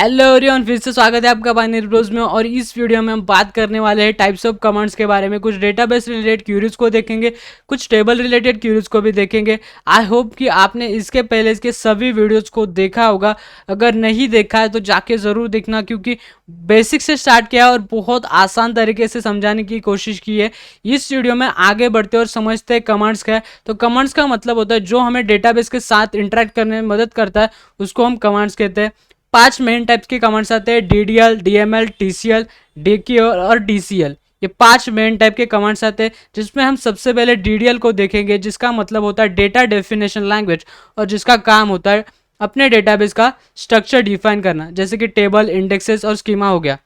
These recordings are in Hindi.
हेलो एवरीवन, फिर से स्वागत है आपका बाइनरी ब्रोज में। और इस वीडियो में हम बात करने वाले हैं टाइप्स ऑफ कमांड्स के बारे में। कुछ डेटाबेस रिलेटेड क्यूरीज को देखेंगे, कुछ टेबल रिलेटेड क्यूरीज को भी देखेंगे। आई होप कि आपने इसके पहले इसके सभी वीडियोस को देखा होगा। अगर नहीं देखा है तो जाके ज़रूर देखना, क्योंकि बेसिक से स्टार्ट किया और बहुत आसान तरीके से समझाने की कोशिश की है। इस वीडियो में आगे बढ़ते और समझते हैं कमांड्स का है। तो कमांड्स का मतलब होता है जो हमें डेटाबेस के साथ इंटरेक्ट करने में मदद करता है, उसको हम कमांड्स कहते हैं। 5 मेन टाइप्स के कमांड्स आते हैं: DDL, DML, TCL, DQL और DCL। ये 5 मेन टाइप के कमांड्स आते हैं, जिसमें हम सबसे पहले DDL को देखेंगे, जिसका मतलब होता है डेटा डेफिनेशन लैंग्वेज, और जिसका काम होता है अपने डेटाबेस का स्ट्रक्चर डिफाइन करना, जैसे कि टेबल, इंडेक्सेस और स्कीमा हो गया।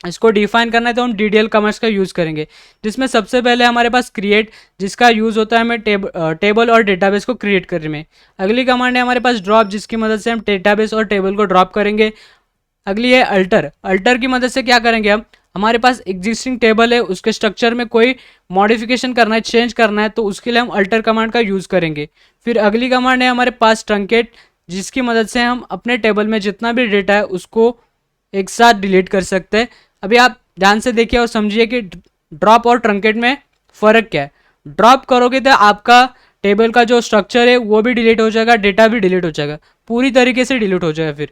इसको डिफाइन करना है तो हम DDL कमांड्स का यूज़ करेंगे, जिसमें सबसे पहले हमारे पास क्रिएट, जिसका यूज़ होता है हमें टेबल और डेटाबेस को क्रिएट करने में। अगली कमांड है हमारे पास ड्रॉप, जिसकी मदद से हम डेटाबेस और टेबल को ड्रॉप करेंगे। अगली है अल्टर। अल्टर की मदद से क्या करेंगे हम, हमारे पास एग्जिस्टिंग टेबल है, उसके स्ट्रक्चर में कोई मॉडिफिकेशन करना है, चेंज करना है, तो उसके लिए हम अल्टर कमांड का यूज़ करेंगे। फिर अगली कमांड है हमारे पास ट्रंकेट, जिसकी मदद से हम अपने टेबल में जितना भी डेटा है उसको एक साथ डिलीट कर सकते हैं। अभी आप ध्यान से देखिए और समझिए कि ड्रॉप और ट्रंकेट में फ़र्क क्या है। ड्रॉप करोगे तो आपका टेबल का जो स्ट्रक्चर है वो भी डिलीट हो जाएगा, डेटा भी डिलीट हो जाएगा, पूरी तरीके से डिलीट हो जाएगा। फिर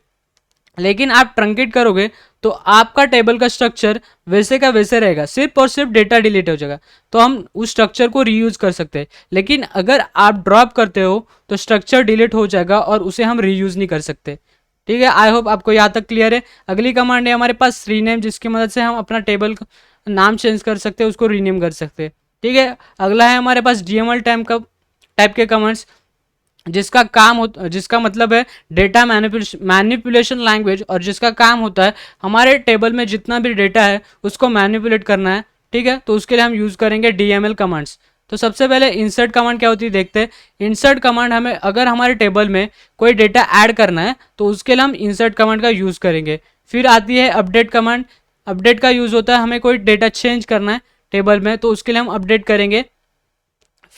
लेकिन आप ट्रंकेट करोगे तो आपका टेबल का स्ट्रक्चर वैसे का वैसे रहेगा, सिर्फ और सिर्फ डेटा डिलीट हो जाएगा, तो हम उस स्ट्रक्चर को रीयूज़ कर सकते हैं। लेकिन अगर आप ड्रॉप करते हो तो स्ट्रक्चर डिलीट हो जाएगा और उसे हम रीयूज़ नहीं कर सकते। ठीक है, आई होप आपको यहाँ तक क्लियर है। अगली कमांड है हमारे पास रीनेम, जिसकी मदद से हम अपना टेबल का नाम चेंज कर सकते हैं, उसको रीनेम कर सकते हैं। ठीक है, अगला है हमारे पास DML टाइप के कमांड्स, जिसका मतलब है डेटा मैनिपुलेशन लैंग्वेज, और जिसका काम होता है हमारे टेबल में जितना भी डेटा है उसको मैनिपुलेट करना है। ठीक है, तो उसके लिए हम यूज़ करेंगे DML कमांड्स। तो सबसे पहले इंसर्ट कमांड क्या होती है देखते हैं। इंसर्ट कमांड हमें अगर हमारे टेबल में कोई डेटा ऐड करना है तो उसके लिए हम इंसर्ट कमांड का यूज़ करेंगे। फिर आती है अपडेट कमांड। अपडेट का यूज़ होता है हमें कोई डेटा चेंज करना है टेबल में, तो उसके लिए हम अपडेट करेंगे।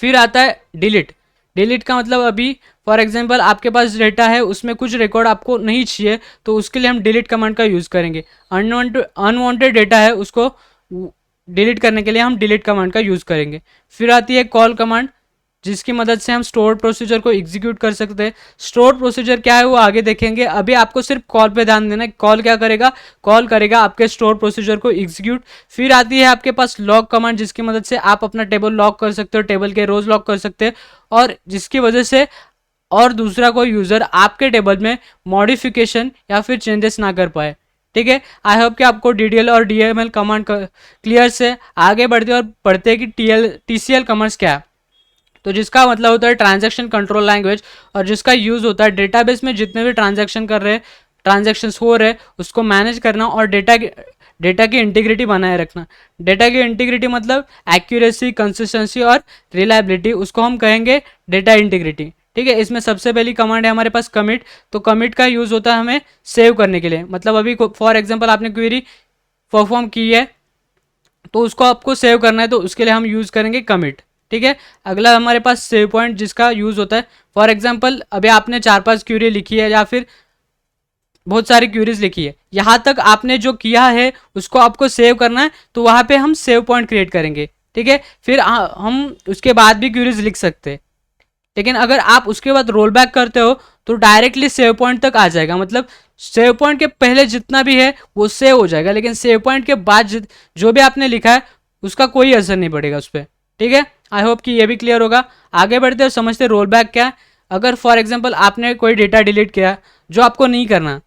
फिर आता है डिलीट। डिलीट का मतलब अभी फॉर एग्जांपल आपके पास डेटा है, उसमें कुछ रिकॉर्ड आपको नहीं चाहिए, तो उसके लिए हम डिलीट कमांड का यूज़ करेंगे। अनवांटेड डेटा है, उसको डिलीट करने के लिए हम डिलीट कमांड का यूज़ करेंगे। फिर आती है कॉल कमांड, जिसकी मदद से हम स्टोर प्रोसीजर को एग्जीक्यूट कर सकते हैं। स्टोर प्रोसीजर क्या है वो आगे देखेंगे, अभी आपको सिर्फ कॉल पे ध्यान देना है। कॉल क्या करेगा, कॉल करेगा आपके स्टोर प्रोसीजर को एग्जीक्यूट। फिर आती है आपके पास लॉग कमांड, जिसकी मदद से आप अपना टेबल लॉक कर सकते हो, टेबल के रोज लॉक कर सकते हैं, और जिसकी वजह से और दूसरा कोई यूज़र आपके टेबल में मॉडिफिकेशन या फिर चेंजेस ना कर पाए। ठीक है, आई होप कि आपको DDL और DML कमांड क्लियर से आगे बढ़ते और पढ़ते हैं कि TCL कमांड्स क्या है। तो जिसका मतलब होता है ट्रांजैक्शन कंट्रोल लैंग्वेज, और जिसका यूज़ होता है डेटाबेस में जितने भी ट्रांजैक्शंस हो रहे उसको मैनेज करना और डेटा की इंटीग्रिटी बनाए रखना। डेटा की इंटीग्रिटी मतलब एक्यूरेसी, कंसिस्टेंसी और रिलायबिलिटी, उसको हम कहेंगे डेटा इंटीग्रिटी। ठीक है, इसमें सबसे पहली कमांड है हमारे पास कमिट। तो कमिट का यूज़ होता है हमें सेव करने के लिए, मतलब अभी फॉर एग्जांपल आपने क्वेरी परफॉर्म की है तो उसको आपको सेव करना है, तो उसके लिए हम यूज़ करेंगे कमिट। ठीक है, अगला हमारे पास सेव पॉइंट, जिसका यूज़ होता है फॉर एग्जांपल अभी आपने 4-5 क्यूरी लिखी है या फिर बहुत सारी क्यूरीज लिखी है, यहाँ तक आपने जो किया है उसको आपको सेव करना है, तो वहाँ पे हम सेव पॉइंट क्रिएट करेंगे। ठीक है, फिर हम उसके बाद भी क्यूरीज लिख सकते हैं, लेकिन अगर आप उसके बाद रोल बैक करते हो तो डायरेक्टली सेव पॉइंट तक आ जाएगा। मतलब सेव पॉइंट के पहले जितना भी है वो सेव हो जाएगा, लेकिन सेव पॉइंट के बाद जो भी आपने लिखा है उसका कोई असर नहीं पड़ेगा उस पर। ठीक है, आई होप कि ये भी क्लियर होगा। आगे बढ़ते और समझते रोल बैक क्या है। अगर फॉर एग्जाम्पल आपने कोई डेटा डिलीट किया जो आपको नहीं करना,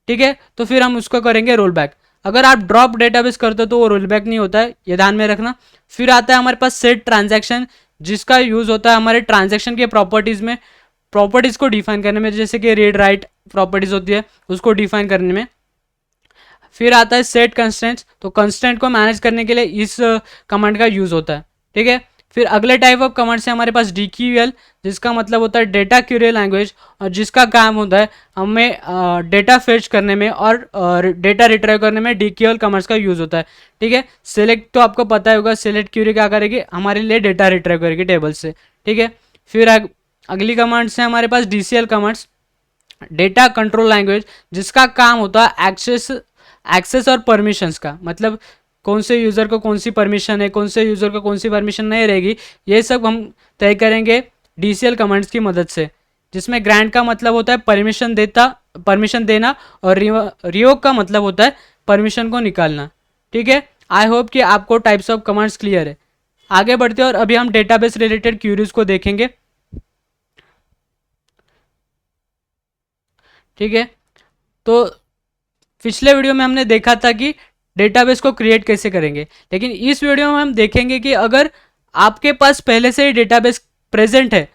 ठीक है, तो फिर हम उसको करेंगे रोल बैक। अगर आप ड्रॉप डेटाबेस करते हो तो वो रोल बैक नहीं होता है, ये ध्यान में रखना। फिर आता है हमारे पास सेट ट्रांजैक्शन, जिसका यूज़ होता है हमारे ट्रांजैक्शन के प्रॉपर्टीज़ में, प्रॉपर्टीज़ को डिफाइन करने में, जैसे कि रीड राइट प्रॉपर्टीज़ होती है उसको डिफाइन करने में। फिर आता है सेट कंस्टेंट्स, तो कंस्टेंट को मैनेज करने के लिए इस कमांड का यूज़ होता है। ठीक है, फिर अगले टाइप ऑफ कमांड से हमारे पास DQL, जिसका मतलब होता है डेटा क्यूरी लैंग्वेज, और जिसका काम होता है हमें डेटा फेच करने में और डेटा रिट्राइव करने में DQL कमांड्स का यूज़ होता है। ठीक है, सेलेक्ट तो आपको पता ही होगा, सेलेक्ट क्यूरी क्या करेगी, हमारे लिए डेटा रिट्राइव करेगी टेबल से। ठीक है, फिर अगली कमांड से हमारे पास DCL commands, data control language जिसका काम होता है एक्सेस और परमिशंस का, मतलब कौन से यूज़र को कौन सी परमिशन है, कौन से यूज़र को कौन सी परमिशन नहीं रहेगी, ये सब हम तय करेंगे DCL कमांड्स की मदद से, जिसमें ग्रांट का मतलब होता है परमिशन देना, और रिवोक का मतलब होता है परमिशन को निकालना। ठीक है, आई होप कि आपको टाइप्स ऑफ कमांड्स क्लियर है। आगे बढ़ते हैं और अभी हम डेटाबेस रिलेटेड क्यूरीज को देखेंगे। ठीक है, तो पिछले वीडियो में हमने देखा था कि डेटाबेस को क्रिएट कैसे करेंगे, लेकिन इस वीडियो में हम देखेंगे कि अगर आपके पास पहले से ही डेटाबेस प्रेजेंट है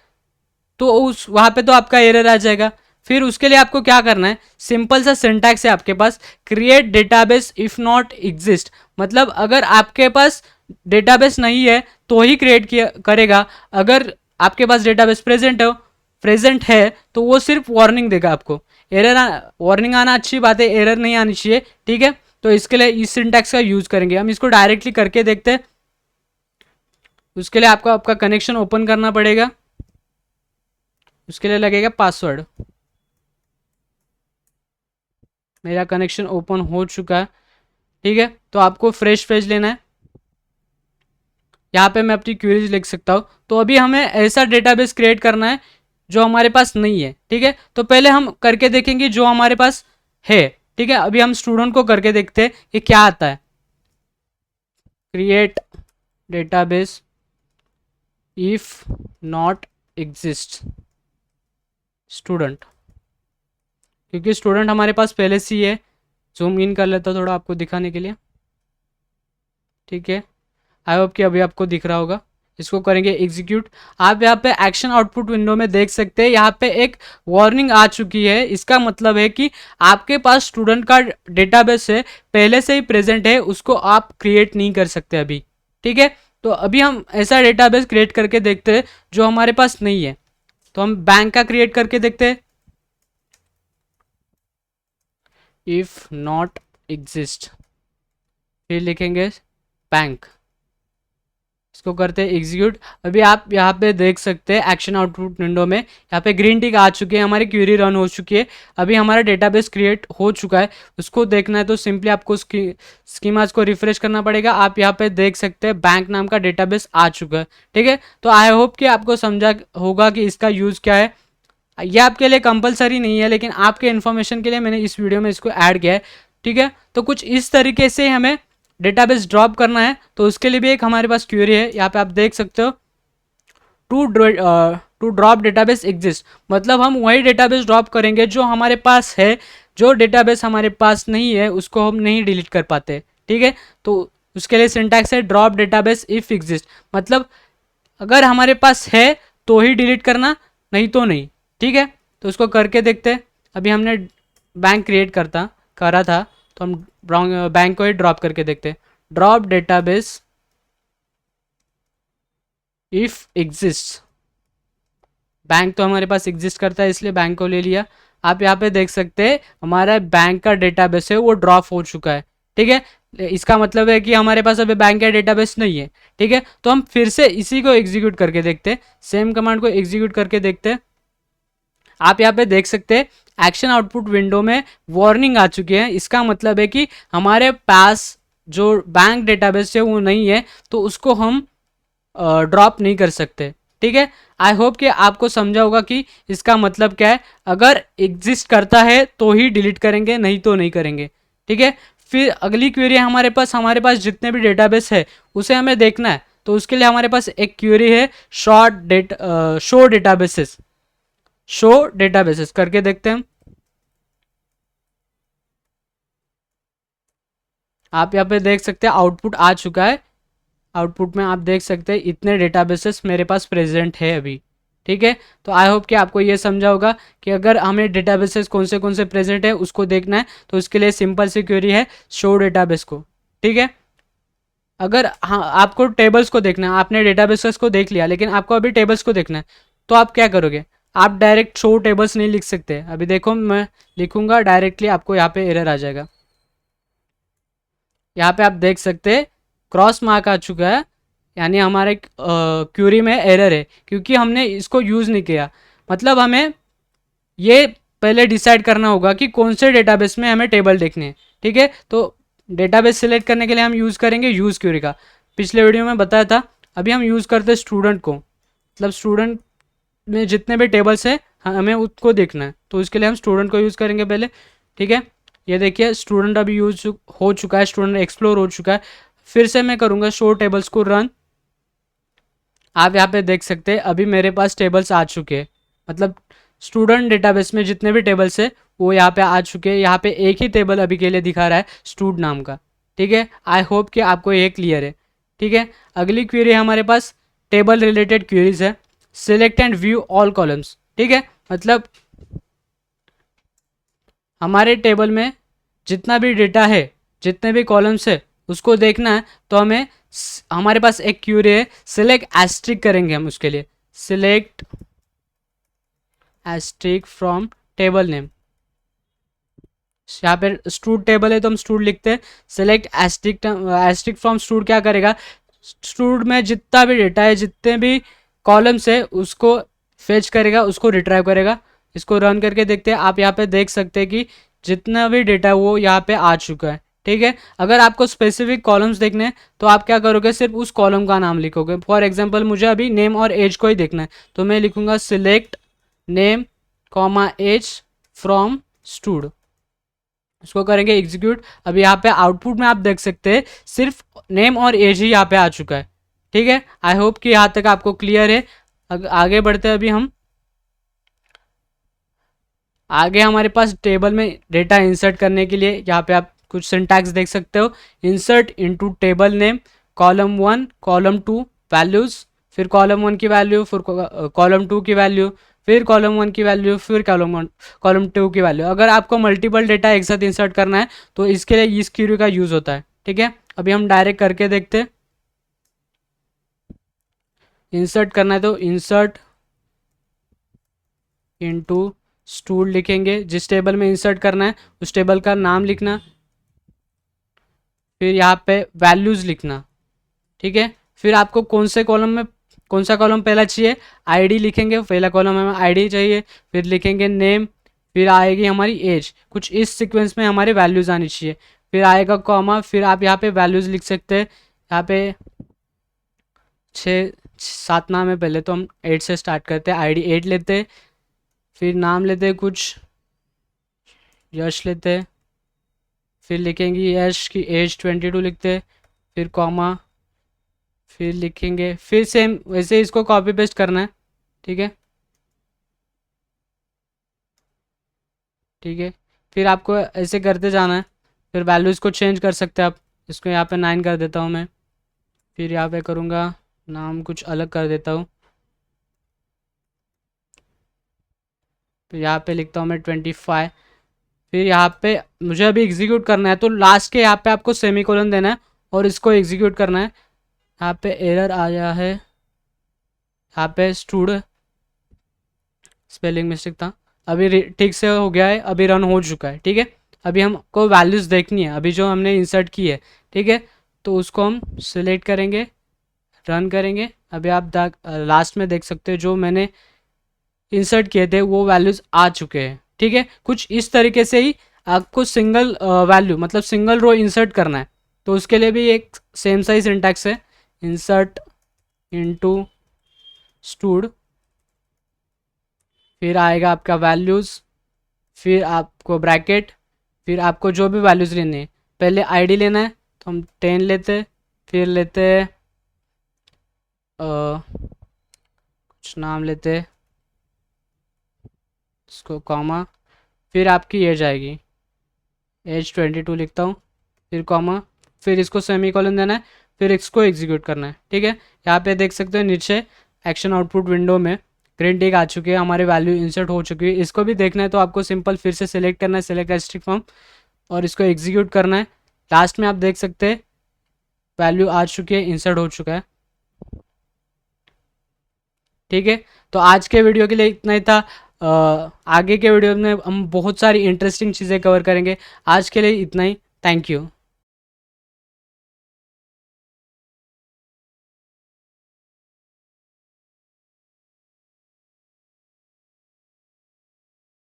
तो उस वहाँ पे तो आपका एरर आ जाएगा। फिर उसके लिए आपको क्या करना है, सिंपल सा सिंटैक्स है आपके पास, create database if not exist, मतलब अगर आपके पास डेटाबेस नहीं है तो ही क्रिएट किया करेगा। अगर आपके पास डेटाबेस प्रेजेंट है तो वो सिर्फ वार्निंग देगा आपको। वार्निंग आना अच्छी बात है, एरर नहीं आनी चाहिए। ठीक है, तो इसके लिए इस सिंटैक्स का यूज करेंगे। हम इसको डायरेक्टली करके देखते हैं। उसके लिए आपको आपका कनेक्शन ओपन करना पड़ेगा, उसके लिए लगेगा पासवर्ड। मेरा कनेक्शन ओपन हो चुका है। ठीक है, तो आपको फ्रेश पेज लेना है। यहाँ पे मैं अपनी क्वेरीज लिख सकता हूँ। तो अभी हमें ऐसा डेटाबेस क्रिएट करना है जो हमारे पास नहीं है। ठीक है, तो पहले हम करके देखेंगे जो हमारे पास है। ठीक है, अभी हम स्टूडेंट को करके देखते हैं कि क्या आता है। Create database if not exist student, क्योंकि स्टूडेंट हमारे पास पहले से ही है। जूम इन कर लेता थोड़ा आपको दिखाने के लिए। ठीक है, आई होप कि अभी आपको दिख रहा होगा। इसको करेंगे एग्जीक्यूट। आप यहाँ पे एक्शन आउटपुट विंडो में देख सकते हैं, यहाँ पे एक वार्निंग आ चुकी है। इसका मतलब है कि आपके पास स्टूडेंट का डेटाबेस है, पहले से ही प्रेजेंट है, उसको आप क्रिएट नहीं कर सकते अभी। ठीक है, तो अभी हम ऐसा डेटाबेस क्रिएट करके देखते हैं जो हमारे पास नहीं है। तो हम बैंक का क्रिएट करके देखते हैं। इफ नॉट एग्जिस्ट, फिर लिखेंगे बैंक, इसको करते हैं एग्जीक्यूट। अभी आप यहाँ पे देख सकते हैं एक्शन आउटपुट विंडो में यहाँ पे ग्रीन टिक आ चुकी है, हमारी क्वेरी रन हो चुकी है। अभी हमारा डेटाबेस क्रिएट हो चुका है। उसको देखना है तो सिंपली आपको स्कीमास को रिफ्रेश करना पड़ेगा। आप यहाँ पे देख सकते हैं बैंक नाम का डेटाबेस आ चुका है। ठीक है, तो आई होप कि आपको समझा होगा कि इसका यूज़ क्या है। ये आपके लिए कंपलसरी नहीं है, लेकिन आपके इन्फॉर्मेशन के लिए मैंने इस वीडियो में इसको ऐड किया है। ठीक है, तो कुछ इस तरीके से हमें डेटाबेस ड्रॉप करना है। तो उसके लिए भी एक हमारे पास क्वेरी है, यहाँ पे आप देख सकते हो। टू ड्रॉप डेटाबेस एग्जिस्ट, मतलब हम वही डेटाबेस ड्रॉप करेंगे जो हमारे पास है। जो डेटाबेस हमारे पास नहीं है उसको हम नहीं डिलीट कर पाते। ठीक है, तो उसके लिए सिंटैक्स है ड्रॉप डेटाबेस इफ एग्जिस्ट, मतलब अगर हमारे पास है तो ही डिलीट करना, नहीं तो नहीं। ठीक है, तो उसको करके देखते हैं। अभी हमने बैंक क्रिएट करा था, तो हम बैंक को ही ड्रॉप करके देखते हैं। Drop database if exist, bank तो हमारे पास एग्जिस्ट करता है इसलिए बैंक को ले लिया। आप यहाँ पे देख सकते हैं हमारा बैंक का डेटाबेस है वो ड्रॉप हो चुका है। ठीक है, इसका मतलब है कि हमारे पास अभी बैंक का डेटाबेस नहीं है। ठीक है, तो हम फिर से इसी को एग्जीक्यूट करके देखते हैं, सेम कमांड को एग्जीक्यूट करके देखते हैं। आप यहाँ पे देख सकते हैं एक्शन आउटपुट विंडो में वार्निंग आ चुकी है। इसका मतलब है कि हमारे पास जो बैंक डेटाबेस है वो नहीं है, तो उसको हम ड्रॉप नहीं कर सकते। ठीक है, आई होप कि आपको समझा होगा कि इसका मतलब क्या है। अगर एग्जिस्ट करता है तो ही डिलीट करेंगे, नहीं तो नहीं करेंगे। ठीक है, फिर अगली क्वेरी है हमारे पास जितने भी डेटाबेस है उसे हमें देखना है। तो उसके लिए हमारे पास एक क्वेरी है शो डेटाबेसेस करके देखते हैं हम। आप यहाँ पे देख सकते हैं आउटपुट आ चुका है। आउटपुट में आप देख सकते हैं इतने डेटाबेसेस मेरे पास प्रेजेंट है अभी। ठीक है, तो आई होप कि आपको ये समझा होगा कि अगर हमें डेटाबेसेस कौन से प्रेजेंट है उसको देखना है तो उसके लिए सिंपल सी क्वेरी है शो डेटाबेस को। ठीक है, अगर हाँ आपको टेबल्स को देखना है, आपने डेटाबेसेस को देख लिया लेकिन आपको अभी टेबल्स को देखना है, तो आप क्या करोगे, आप डायरेक्ट शो टेबल्स नहीं लिख सकते। अभी देखो मैं लिखूंगा डायरेक्टली, आपको यहाँ पे एरर आ जाएगा। यहाँ पे आप देख सकते हैं क्रॉस मार्क आ चुका है, यानी हमारे क्यूरी में एरर है क्योंकि हमने इसको यूज़ नहीं किया। मतलब हमें ये पहले डिसाइड करना होगा कि कौन से डेटाबेस में हमें टेबल देखने हैं, ठीक है। तो डेटाबेस सिलेक्ट करने के लिए हम यूज़ करेंगे यूज़ क्यूरी का, पिछले वीडियो में बताया था। अभी हम यूज़ करते हैं स्टूडेंट को, मतलब स्टूडेंट में जितने भी टेबल्स हैं हमें उसको देखना है, तो इसके लिए हम स्टूडेंट को यूज़ करेंगे पहले, ठीक है। ये देखिए स्टूडेंट अभी यूज हो चुका है, स्टूडेंट एक्सप्लोर हो चुका है। फिर से मैं करूँगा शो टेबल्स को रन। आप यहाँ पे देख सकते हैं अभी मेरे पास टेबल्स आ चुके हैं, मतलब स्टूडेंट डेटाबेस में जितने भी टेबल्स है वो यहाँ पे आ चुके हैं। यहाँ पे एक ही टेबल अभी के लिए दिखा रहा है स्टूड नाम का, ठीक है। आई होप कि आपको ये क्लियर है, ठीक है। अगली क्वेरी हमारे पास टेबल रिलेटेड क्वेरीज है, select and view all columns, ठीक है। मतलब हमारे टेबल में जितना भी डेटा है, जितने भी कॉलम्स है उसको देखना है, तो हमें हमारे पास एक क्वेरी है, सिलेक्ट एस्ट्रिक करेंगे हम उसके लिए, select asterisk from table name. यहाँ पे स्टूड टेबल है तो हम स्टूड लिखते हैं, select asterisk, asterisk from stud क्या करेगा, स्टूड में जितना भी डेटा है, जितने भी कॉलम्स है उसको फेच करेगा, उसको रिट्राइव करेगा। इसको रन करके देखते हैं। आप यहाँ पे देख सकते हैं कि जितना भी डेटा है वो यहाँ पे आ चुका है, ठीक है। अगर आपको स्पेसिफिक कॉलम्स देखने हैं तो आप क्या करोगे, सिर्फ उस कॉलम का नाम लिखोगे। फॉर एग्जांपल मुझे अभी नेम और एज को ही देखना है, तो मैं लिखूंगा select name comma age from stud, उसको करेंगे एग्जीक्यूट। अभी यहाँ पे आउटपुट में आप देख सकते हैं सिर्फ नेम और एज ही यहाँ पे आ चुका है, ठीक है। आई होप कि यहाँ तक आपको क्लियर है। आगे बढ़ते हैं। अभी हम आगे हमारे पास टेबल में डेटा इंसर्ट करने के लिए यहाँ पे आप कुछ सिंटैक्स देख सकते हो, insert into table name column 1 column 2 values, फिर कॉलम 1 की वैल्यू, फिर कॉलम 2 की वैल्यू, फिर कॉलम 1 की वैल्यू, फिर कॉलम 2 की वैल्यू। अगर आपको मल्टीपल डेटा एक साथ इंसर्ट करना है तो इसके लिए इस क्वेरी का यूज़ होता है, ठीक है। अभी हम डायरेक्ट करके देखते हैं। इंसर्ट करना है तो इंसर्ट इनटू स्टूड लिखेंगे, जिस टेबल में इंसर्ट करना है उस टेबल का नाम लिखना, फिर यहाँ पे वैल्यूज़ लिखना, ठीक है। फिर आपको कौन से कॉलम में कौन सा कॉलम पहला चाहिए, आईडी लिखेंगे, पहला कॉलम हमें आईडी चाहिए, फिर लिखेंगे नेम, फिर आएगी हमारी एज, कुछ इस सीक्वेंस में हमारे वैल्यूज़ आनी चाहिए, फिर आएगा कॉमा, फिर आप यहाँ पे वैल्यूज़ लिख सकते हैं। यहाँ पे 6-7 नाम है, पहले तो हम 8 से स्टार्ट करते हैं, आईडी 8 लेते हैं, फिर नाम लेते हैं कुछ यश लेते हैं, फिर लिखेंगे यश की एज 22 लिखते हैं, फिर कॉमा, फिर लिखेंगे, फिर सेम वैसे इसको कॉपी पेस्ट करना है, ठीक है, ठीक है। फिर आपको ऐसे करते जाना है, फिर वैल्यूज़ को चेंज कर सकते हैं आप। इसको यहाँ पे 9 कर देता हूँ मैं, फिर यहाँ पे करूँगा नाम कुछ अलग कर देता हूँ, फिर यहाँ पे लिखता हूँ मैं 25, फिर यहाँ पे मुझे अभी एग्जीक्यूट करना है तो लास्ट के यहाँ पे आपको सेमीकोलन देना है और इसको एग्जीक्यूट करना है। यहाँ पे एरर आया है, यहाँ पे स्टूड स्पेलिंग मिस्टेक था, अभी ठीक से हो गया है, अभी रन हो चुका है, ठीक है। अभी हमको वैल्यूज़ देखनी है अभी जो हमने इंसर्ट की है, ठीक है। तो उसको हम सिलेक्ट करेंगे, रन करेंगे। अभी आप लास्ट में देख सकते हो जो मैंने इंसर्ट किए थे वो वैल्यूज़ आ चुके हैं, ठीक है। कुछ इस तरीके से ही आपको सिंगल वैल्यू मतलब सिंगल रो इंसर्ट करना है, तो उसके लिए भी एक सेम साइज सिंटैक्स है, इंसर्ट इनटू स्टूड, फिर आएगा आपका वैल्यूज़, फिर आपको ब्रैकेट, फिर आपको जो भी वैल्यूज़ लेने हैं, पहले आईडी लेना है तो हम 10 लेते, फिर लेते कुछ नाम लेते इसको कॉमा, फिर आपकी एज आएगी, एज 22 लिखता हूँ, फिर कॉमा, फिर इसको सेमीकोलन देना है, फिर इसको एग्जीक्यूट करना है, ठीक है। यहाँ पे देख सकते हो नीचे एक्शन आउटपुट विंडो में ग्रीन टिक आ चुकी है, हमारी वैल्यू इंसर्ट हो चुकी है। इसको भी देखना है तो आपको सिंपल फिर से सिलेक्ट करना है, सिलेक्ट एस्ट्रिक फ्रॉम, और इसको एग्जीक्यूट करना है। लास्ट में आप देख सकते हैं वैल्यू आ चुकी है, इंसर्ट हो चुका है, ठीक है। तो आज के वीडियो के लिए इतना ही था। आगे के वीडियो में हम बहुत सारी इंटरेस्टिंग चीज़ें कवर करेंगे। आज के लिए इतना ही, थैंक यू।